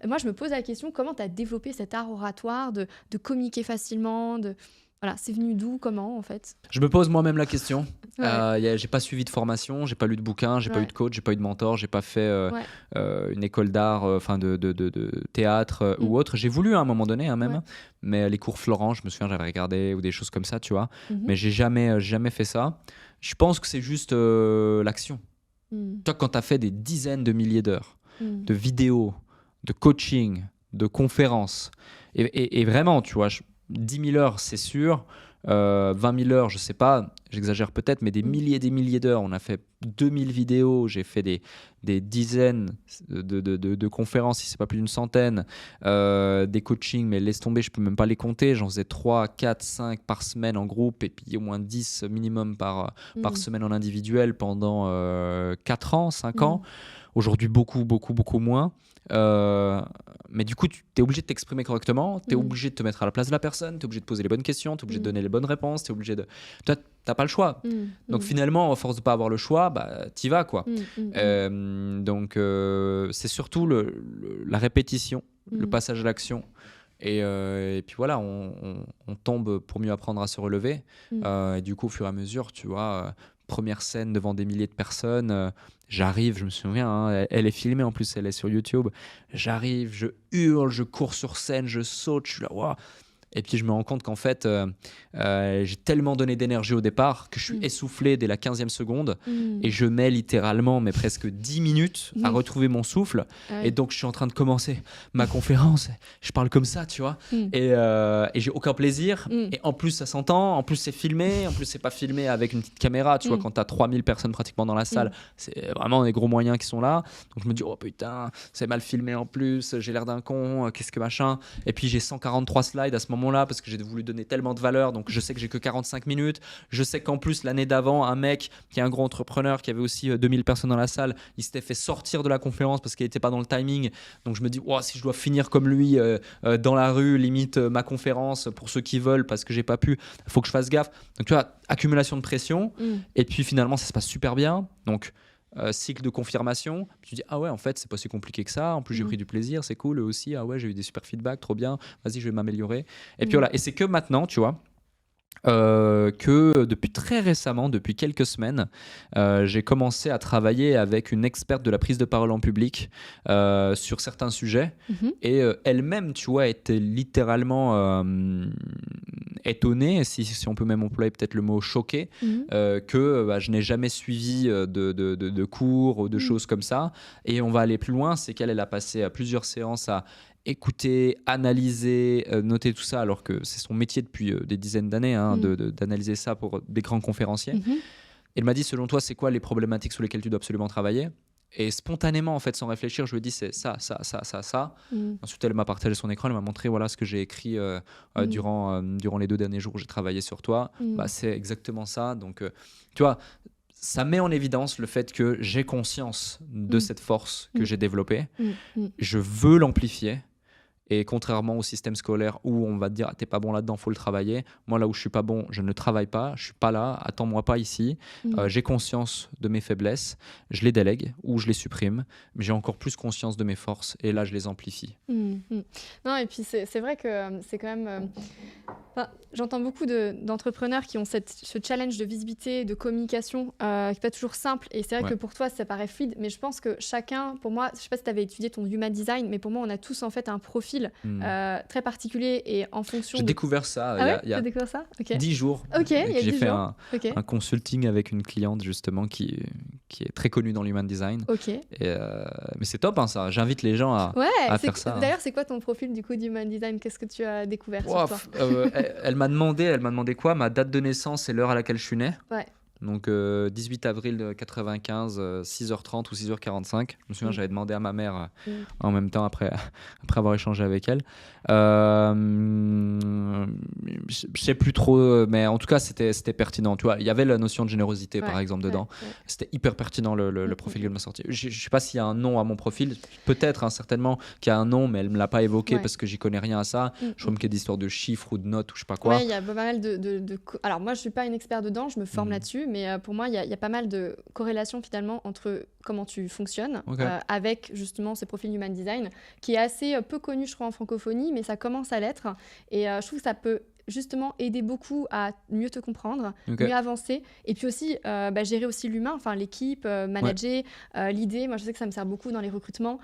moi, je me pose la question, comment tu as développé cet art oratoire de communiquer facilement, voilà, c'est venu d'où, comment en fait? Je me pose moi-même la question. Ouais, J'ai pas suivi de formation, j'ai pas lu de bouquin, j'ai pas eu ouais, de coach, j'ai pas eu de mentor, j'ai pas fait ouais. une école d'art, enfin de théâtre Mm. ou autre. J'ai voulu à un moment donné, hein, Ouais. même, mais les cours Florent, je me souviens, j'avais regardé ou des choses comme ça, tu vois. Mhm. Mais j'ai jamais fait ça. Je pense que c'est juste l'action. Mm. Toi, quand tu as fait des dizaines de milliers d'heures Mm. de vidéos, de coaching, de conférences, et vraiment, tu vois, 10 000 heures, c'est sûr, 20 000 heures, je sais pas, j'exagère peut-être, mais des Mm. milliers et des milliers d'heures. On a fait 2000 vidéos, j'ai fait des dizaines de conférences, si c'est pas plus d'une centaine, des coachings, mais laisse tomber, je peux même pas les compter. J'en faisais 3, 4, 5 par semaine en groupe, et puis au moins 10 minimum par Mm. semaine en individuel pendant 4 ans, 5 ans. Mm. Aujourd'hui, beaucoup, beaucoup, beaucoup moins. Euh, mais du coup, tu es obligé de t'exprimer correctement, tu es Mm. obligé de te mettre à la place de la personne, tu es obligé de poser les bonnes questions, tu es obligé de Mm. donner les bonnes réponses, tu es obligé de... Toi, t'as pas le choix. Mm. Donc Mm. finalement, à force de pas avoir le choix, bah, t'y vas, quoi. Mm. Mm. Donc c'est surtout la répétition, le Mm. passage à l'action. Et puis voilà, on tombe pour mieux apprendre à se relever. Mm. Et du coup, au fur et à mesure, tu vois, première scène devant des milliers de personnes, j'arrive, je me souviens, hein, elle est filmée en plus, elle est sur YouTube. J'arrive, je hurle, je cours sur scène, je saute, je suis là, waouh. Et puis je me rends compte qu'en fait, j'ai tellement donné d'énergie au départ que je suis Mm. essoufflé dès la 15e seconde. Mm. Et je mets littéralement mais presque 10 minutes à Mm. retrouver mon souffle. Ah Et ouais. donc je suis en train de commencer ma conférence. Je parle comme ça, tu vois. Mm. Et j'ai aucun plaisir. Mm. Et en plus, ça s'entend. En plus, c'est filmé. En plus, c'est pas filmé avec une petite caméra. Tu vois, Mm. quand t'as 3000 personnes pratiquement dans la salle, c'est vraiment des gros moyens qui sont là. Donc je me dis, oh putain, c'est mal filmé en plus. J'ai l'air d'un con. Qu'est-ce que machin. Et puis j'ai 143 slides à ce moment-là parce que j'ai voulu donner tellement de valeur. Donc je sais que j'ai que 45 minutes. Je sais qu'en plus, l'année d'avant, un mec qui est un gros entrepreneur qui avait aussi 2000 personnes dans la salle, il s'était fait sortir de la conférence parce qu'il n'était pas dans le timing. Donc je me dis, oh, si je dois finir comme lui dans la rue, limite ma conférence pour ceux qui veulent parce que j'ai pas pu, il faut que je fasse gaffe. Donc tu vois, accumulation de pression. Mm. Et puis finalement, ça se passe super bien. Donc cycle de confirmation, tu dis ah ouais en fait c'est pas si compliqué que ça, en plus j'ai Mm. pris du plaisir, c'est cool, eux aussi, ah ouais j'ai eu des super feedbacks, trop bien, vas-y je vais m'améliorer. Et puis Mm. voilà, et c'est que maintenant tu vois que depuis très récemment, depuis quelques semaines, j'ai commencé à travailler avec une experte de la prise de parole en public sur certains sujets. Mhm. Et elle-même, tu vois, était littéralement étonnée, si on peut même employer peut-être le mot choquée, Mhm. que je n'ai jamais suivi de cours ou de choses comme ça. Et on va aller plus loin, c'est qu'elle a passé plusieurs séances à écouter, analyser, noter tout ça, alors que c'est son métier depuis des dizaines d'années, hein, d'analyser ça pour des grands conférenciers. Mhm. Elle m'a dit, selon toi, c'est quoi les problématiques sur lesquelles tu dois absolument travailler ? Et spontanément, en fait, sans réfléchir, je lui ai dit, c'est ça, ça, ça, ça, ça. Mm. Ensuite, elle m'a partagé son écran, elle m'a montré voilà, ce que j'ai écrit durant les 2 derniers jours où j'ai travaillé sur toi. Mm. Bah, c'est exactement ça. Donc, tu vois, ça met en évidence le fait que j'ai conscience de cette force que j'ai développée. Je veux l'amplifier. Et contrairement au système scolaire où on va te dire ah, t'es pas bon là-dedans, faut le travailler. Moi là où je suis pas bon, je ne travaille pas, je suis pas là, attends-moi pas ici. J'ai conscience de mes faiblesses, je les délègue ou je les supprime, mais j'ai encore plus conscience de mes forces et là je les amplifie. Non, et puis c'est vrai que c'est quand même... j'entends beaucoup d'entrepreneurs qui ont ce challenge de visibilité, de communication qui n'est pas toujours simple. Et c'est vrai que pour toi, ça paraît fluide. Mais je pense que chacun, pour moi, je ne sais pas si tu avais étudié ton human design, mais pour moi, on a tous en fait un profil très particulier et en fonction J'ai découvert ça il y a découvert ça 10 jours. Ok, il y a 10 j'ai fait jours. un consulting avec une cliente justement qui est très connue dans l'human design. Mais c'est top hein, ça, j'invite les gens à faire ça. D'ailleurs, c'est quoi ton profil du coup d'human design? Qu'est-ce que tu as découvert sur toi? Elle m'a demandé quoi? Ma date de naissance et l'heure à laquelle je suis né. Ouais. Donc 18 avril 95, 6h30 ou 6h45. Je me souviens, j'avais demandé à ma mère en même temps après avoir échangé avec elle. Je sais plus trop, mais en tout cas c'était pertinent. Tu vois, il y avait la notion de générosité par exemple dedans. C'était hyper pertinent le profil qu'elle m'a sorti. Je sais pas s'il y a un nom à mon profil, peut-être certainement qu'il y a un nom, mais elle me l'a pas évoqué parce que j'y connais rien à ça. Je crois qu'il y a des histoires de chiffres ou de notes ou je sais pas quoi. Ouais, il y a pas mal de... Alors moi je suis pas une experte dedans, je me forme là-dessus. mais pour moi, il y a pas mal de corrélations finalement entre comment tu fonctionnes avec justement ce profil Human Design, qui est assez peu connu, je crois, en francophonie, mais ça commence à l'être. Et je trouve que ça peut justement aider beaucoup à mieux te comprendre, mieux avancer, et puis aussi gérer aussi l'humain, enfin l'équipe, manager, l'idée. Moi, je sais que ça me sert beaucoup dans les recrutements.